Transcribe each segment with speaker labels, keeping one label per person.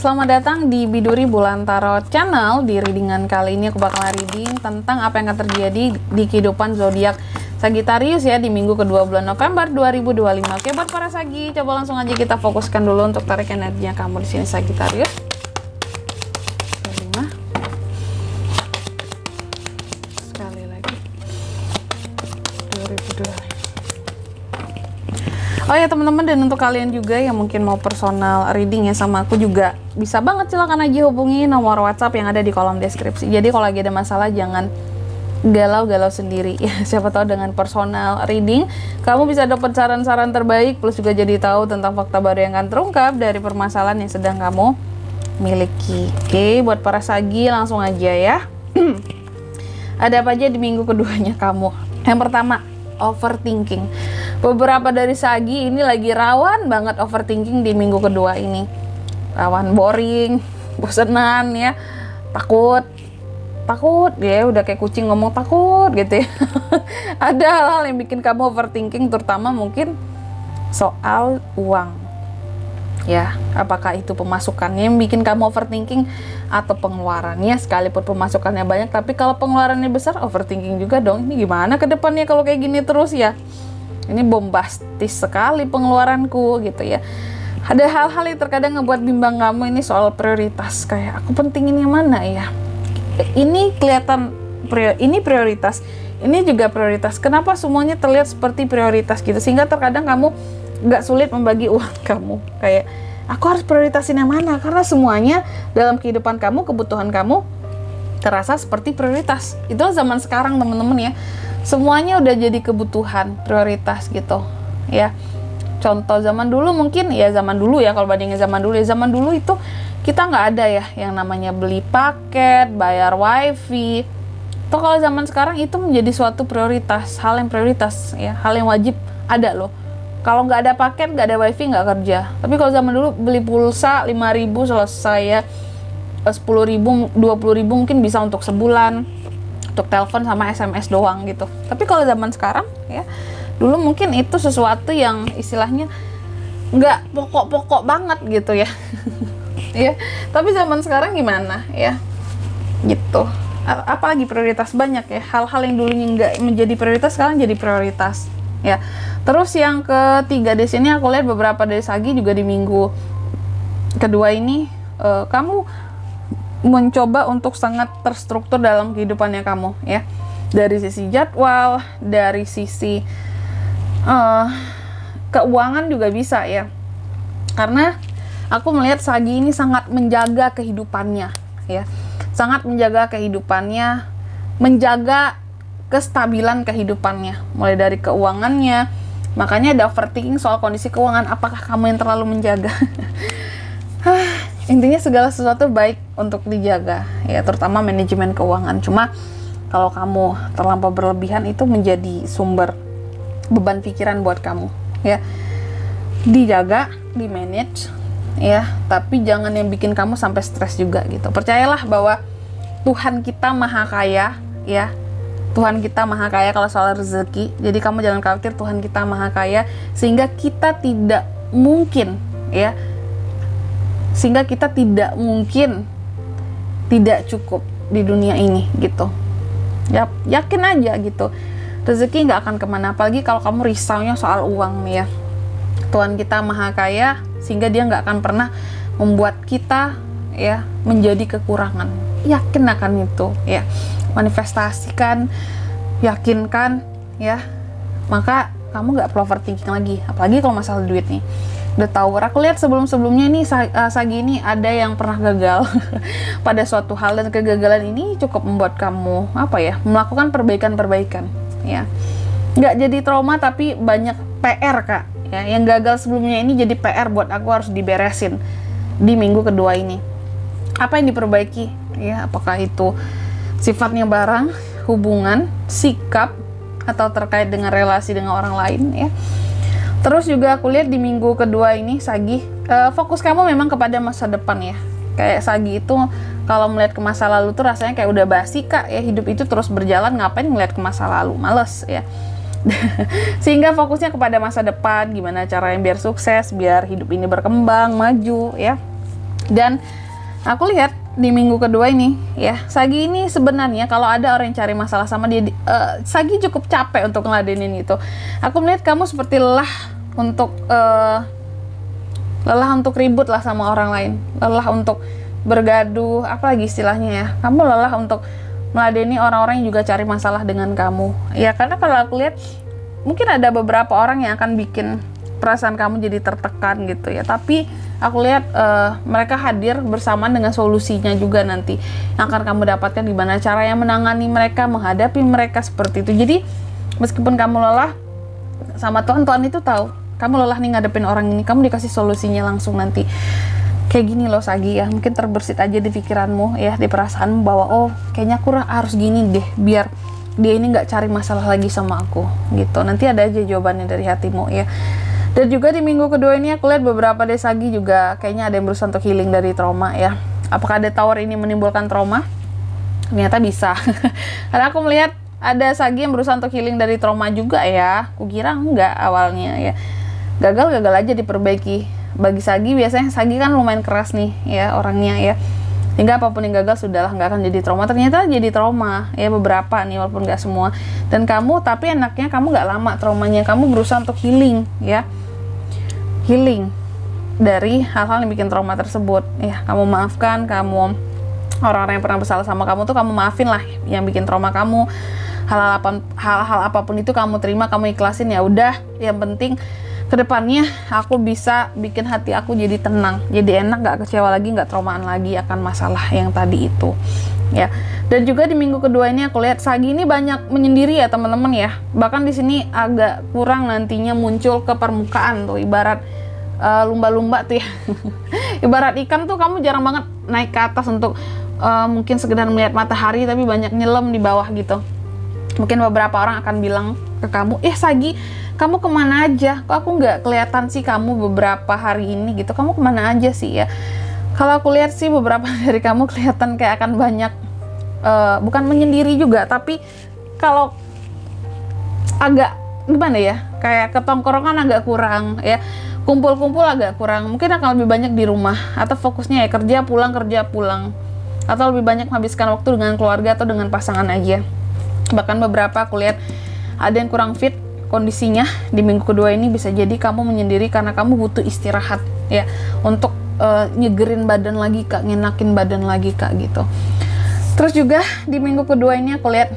Speaker 1: Selamat datang di Biduri Bulan Tarot Channel. Di readingan kali ini aku bakal reading tentang apa yang akan terjadi di kehidupan zodiak Sagittarius ya di minggu kedua bulan November 2025. Oke, buat para Sagi, coba langsung aja kita fokuskan dulu untuk tarik energinya kamu di sini Sagittarius. Sekali lagi. 2025. Oh ya teman-teman, dan untuk kalian juga yang mungkin mau personal reading ya sama aku juga bisa banget, silahkan aja hubungi nomor WhatsApp yang ada di kolom deskripsi. Jadi kalau lagi ada masalah jangan galau-galau sendiri ya. Siapa tahu dengan personal reading kamu bisa dapat saran-saran terbaik, plus juga jadi tahu tentang fakta baru yang akan terungkap dari permasalahan yang sedang kamu miliki. Oke, buat para Sagi langsung aja ya. Ada apa aja di minggu keduanya kamu? Yang pertama, overthinking. Beberapa dari Sagi ini lagi rawan banget overthinking di minggu kedua ini. Rawan boring, bosenan ya, takut ya, udah kayak kucing ngomong takut gitu ya. Ada hal-hal yang bikin kamu overthinking, terutama mungkin soal uang ya. Apakah itu pemasukannya yang bikin kamu overthinking atau pengeluarannya? Sekalipun pemasukannya banyak, tapi kalau pengeluarannya besar, overthinking juga dong. Ini gimana ke depannya kalau kayak gini terus ya? Ini bombastis sekali pengeluaranku gitu ya. Ada hal-hal yang terkadang ngebuat bimbang kamu ini soal prioritas. Kayak aku pentingin yang mana ya? Ini kelihatan ini prioritas, ini juga prioritas. Kenapa semuanya terlihat seperti prioritas gitu? Sehingga terkadang kamu nggak sulit membagi uang kamu. Kayak aku harus prioritasin yang mana? Karena semuanya dalam kehidupan kamu, kebutuhan kamu terasa seperti prioritas. Itulah zaman sekarang teman-teman ya. Semuanya udah jadi kebutuhan, prioritas gitu ya. Contoh zaman dulu mungkin ya, zaman dulu ya, kalau bandingin zaman dulu ya, zaman dulu itu kita nggak ada ya yang namanya beli paket, bayar wifi. Tuh kalau zaman sekarang itu menjadi suatu prioritas, hal yang prioritas ya, hal yang wajib ada loh. Kalau nggak ada paket, nggak ada wifi, nggak kerja. Tapi kalau zaman dulu beli pulsa 5.000 selesai ya, 10.000, 20.000 mungkin bisa untuk sebulan, untuk telepon sama SMS doang gitu. Tapi kalau zaman sekarang ya, dulu mungkin itu sesuatu yang istilahnya nggak pokok-pokok banget gitu ya. Ya, tapi zaman sekarang gimana ya? Gitu. Apalagi prioritas banyak ya. Hal-hal yang dulunya nggak menjadi prioritas sekarang jadi prioritas. Ya. Terus yang ketiga di sini aku lihat beberapa dari Sagi juga di minggu kedua ini kamu mencoba untuk sangat terstruktur dalam kehidupannya kamu ya. Dari sisi jadwal, dari sisi keuangan juga bisa ya. Karena aku melihat Sagi ini sangat menjaga kehidupannya ya. Sangat menjaga kehidupannya, menjaga kestabilan kehidupannya, mulai dari keuangannya. Makanya ada overthinking soal kondisi keuangan. Apakah kamu yang terlalu menjaga? Intinya segala sesuatu baik untuk dijaga ya, terutama manajemen keuangan. Cuma kalau kamu terlampau berlebihan itu menjadi sumber beban pikiran buat kamu ya. Dijaga, di manage ya, tapi jangan yang bikin kamu sampai stres juga gitu. Percayalah bahwa Tuhan kita maha kaya ya. Tuhan kita maha kaya kalau soal rezeki. Jadi kamu jangan khawatir, Tuhan kita maha kaya sehingga kita tidak mungkin ya, sehingga kita tidak mungkin tidak cukup di dunia ini gitu ya. Yakin aja gitu, rezeki nggak akan kemana. Apalagi kalau kamu risaunya soal uang nih ya. Tuhan kita maha kaya sehingga dia nggak akan pernah membuat kita ya menjadi kekurangan. Yakin akan itu ya, manifestasikan, yakinkan ya, maka kamu nggak perlu overthinking lagi. Apalagi kalau masalah duit nih, udah tahu. Aku lihat sebelum-sebelumnya nih Sagi ini ada yang pernah gagal pada suatu hal, dan kegagalan ini cukup membuat kamu apa ya, melakukan perbaikan-perbaikan ya. Nggak jadi trauma tapi banyak PR kak ya. Yang gagal sebelumnya ini jadi PR buat aku, harus diberesin di minggu kedua ini. Apa yang diperbaiki ya? Apakah itu sifatnya barang, hubungan, sikap, atau terkait dengan relasi dengan orang lain ya. Terus juga aku lihat di minggu kedua ini Sagi, fokus kamu memang kepada masa depan ya. Kayak Sagi itu kalau melihat ke masa lalu tuh rasanya kayak udah basi kak ya. Hidup itu terus berjalan, ngapain ngeliat ke masa lalu, males ya. Sehingga fokusnya kepada masa depan, gimana caranya biar sukses, biar hidup ini berkembang, maju ya. Dan aku lihat di minggu kedua ini ya, Sagi ini sebenarnya kalau ada orang yang cari masalah sama dia, Sagi cukup capek untuk ngeladenin itu. Aku melihat kamu seperti lelah untuk ribut lah sama orang lain, lelah untuk bergaduh, apalagi istilahnya ya, kamu lelah untuk meladeni orang-orang yang juga cari masalah dengan kamu ya. Karena kalau aku lihat mungkin ada beberapa orang yang akan bikin perasaan kamu jadi tertekan gitu ya, tapi aku lihat mereka hadir bersamaan dengan solusinya juga nanti yang akan kamu dapatkan, gimana cara yang menangani mereka, menghadapi mereka seperti itu. Jadi meskipun kamu lelah, sama Tuhan itu tahu kamu lelah nih ngadepin orang ini, kamu dikasih solusinya langsung nanti. Kayak gini loh Sagi ya, mungkin terbersit aja di pikiranmu ya, di perasaanmu bahwa oh kayaknya aku harus gini deh biar dia ini nggak cari masalah lagi sama aku gitu. Nanti ada aja jawabannya dari hatimu ya. Dan juga di minggu kedua ini aku lihat beberapa dari Sagi juga kayaknya ada yang berusaha untuk healing dari trauma ya. Apakah ada tower ini menimbulkan trauma? Ternyata bisa. Karena aku melihat ada Sagi yang berusaha untuk healing dari trauma juga ya. Aku kira enggak awalnya ya. Gagal aja diperbaiki. Bagi Sagi biasanya Sagi kan lumayan keras nih ya orangnya ya. Hingga apapun yang gagal sudahlah, nggak akan jadi trauma. Ternyata jadi trauma ya, beberapa nih walaupun nggak semua. Dan kamu, tapi enaknya kamu nggak lama traumanya, kamu berusaha untuk healing ya, healing dari hal-hal yang bikin trauma tersebut ya. Kamu maafkan, kamu orang-orang yang pernah bersalah sama kamu tuh kamu maafin lah yang bikin trauma kamu. Hal-hal apapun itu kamu terima, kamu ikhlasin ya udah. Yang penting kedepannya aku bisa bikin hati aku jadi tenang, jadi enak, gak kecewa lagi, gak traumaan lagi akan masalah yang tadi itu ya. Dan juga di minggu kedua ini aku lihat Sagi ini banyak menyendiri ya teman-teman ya. Bahkan di sini agak kurang nantinya muncul ke permukaan tuh, ibarat lumba-lumba tuh ya. Ibarat ikan tuh kamu jarang banget naik ke atas untuk mungkin sekedar melihat matahari, tapi banyak nyelam di bawah gitu. Mungkin beberapa orang akan bilang ke kamu, Sagi, kamu kemana aja? Kok aku nggak kelihatan sih kamu beberapa hari ini gitu? Kamu kemana aja sih ya? Kalau aku lihat sih beberapa dari kamu kelihatan kayak akan banyak, bukan menyendiri juga, tapi kalau agak gimana ya, kayak ketongkrongan agak kurang ya, kumpul-kumpul agak kurang. Mungkin akan lebih banyak di rumah atau fokusnya ya kerja pulang, atau lebih banyak menghabiskan waktu dengan keluarga atau dengan pasangan aja. Bahkan beberapa aku lihat ada yang kurang fit kondisinya di minggu kedua ini. Bisa jadi kamu menyendiri karena kamu butuh istirahat ya, untuk nyegerin badan lagi kak, ngenakin badan lagi kak gitu. Terus juga di minggu kedua ini aku lihat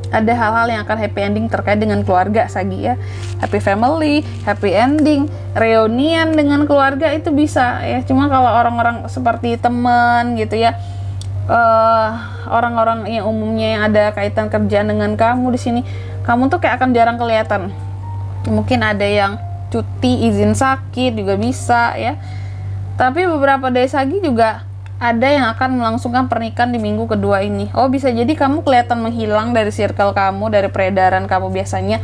Speaker 1: ada hal-hal yang akan happy ending terkait dengan keluarga Sagi ya. Happy family, happy ending, reunian dengan keluarga itu bisa ya. Cuma kalau orang-orang seperti teman gitu ya, orang-orang yang umumnya yang ada kaitan kerjaan dengan kamu di sini, kamu tuh kayak akan jarang kelihatan. Mungkin ada yang cuti, izin sakit juga bisa ya. Tapi beberapa dari Sagi juga ada yang akan melangsungkan pernikahan di minggu kedua ini. Oh, bisa jadi kamu kelihatan menghilang dari circle kamu, dari peredaran kamu biasanya,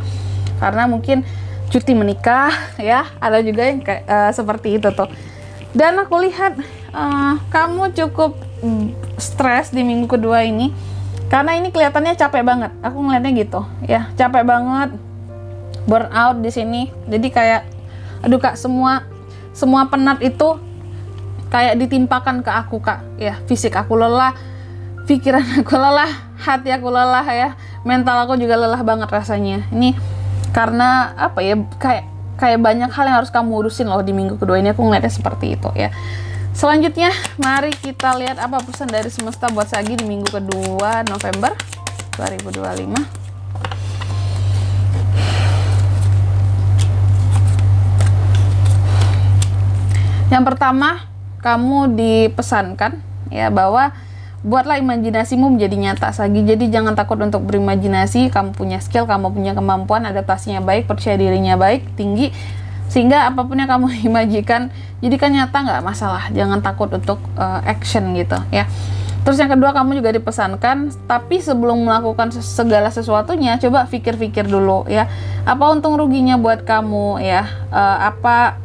Speaker 1: karena mungkin cuti menikah ya. Ada juga yang seperti itu tuh. Dan aku lihat kamu cukup stres di minggu kedua ini, karena ini kelihatannya capek banget. Aku ngeliatnya gitu ya, capek banget, burnout di sini. Jadi kayak aduh kak, semua penat itu kayak ditimpakan ke aku kak ya. Fisik aku lelah, pikiran aku lelah, hati aku lelah ya, mental aku juga lelah banget rasanya. Ini karena apa ya, kayak banyak hal yang harus kamu urusin loh di minggu kedua ini. Aku ngeliatnya seperti itu ya. Selanjutnya mari kita lihat apa pesan dari semesta buat Sagi di minggu kedua November 2025. Yang pertama, kamu dipesankan ya bahwa buatlah imajinasimu menjadi nyata Sagi. Jadi jangan takut untuk berimajinasi. Kamu punya skill, kamu punya kemampuan, adaptasinya baik, percaya dirinya baik, tinggi, sehingga apapun yang kamu imajikan jadikan nyata, nggak masalah. Jangan takut untuk action gitu ya. Terus yang kedua, kamu juga dipesankan, tapi sebelum melakukan segala sesuatunya, coba pikir-pikir dulu ya, apa untung ruginya buat kamu ya, apa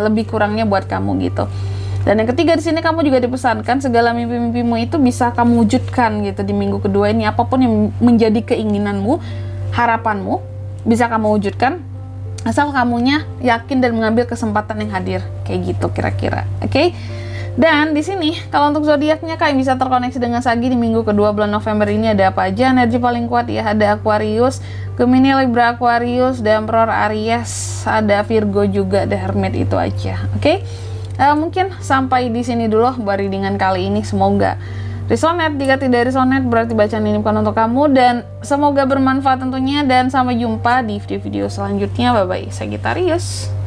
Speaker 1: lebih kurangnya buat kamu gitu. Dan yang ketiga di sini, kamu juga dipesankan segala mimpi-mimpimu itu bisa kamu wujudkan gitu di minggu kedua ini. Apapun yang menjadi keinginanmu, harapanmu bisa kamu wujudkan, asal kamunya yakin dan mengambil kesempatan yang hadir, kayak gitu kira-kira. Oke? Dan di sini kalau untuk zodiaknya Kak yang bisa terkoneksi dengan Sagi di minggu kedua bulan November ini ada apa aja? Energi paling kuat ya ada Aquarius, Gemini, Libra, Aquarius, dan Emperor, Aries, ada Virgo juga, ada Hermit, itu aja. Oke. Mungkin sampai di sini dulu buat readingan kali ini, semoga resonate. Jika tidak resonate berarti bacaan ini bukan untuk kamu, dan semoga bermanfaat tentunya, dan sampai jumpa di video-video selanjutnya. Bye bye Sagittarius.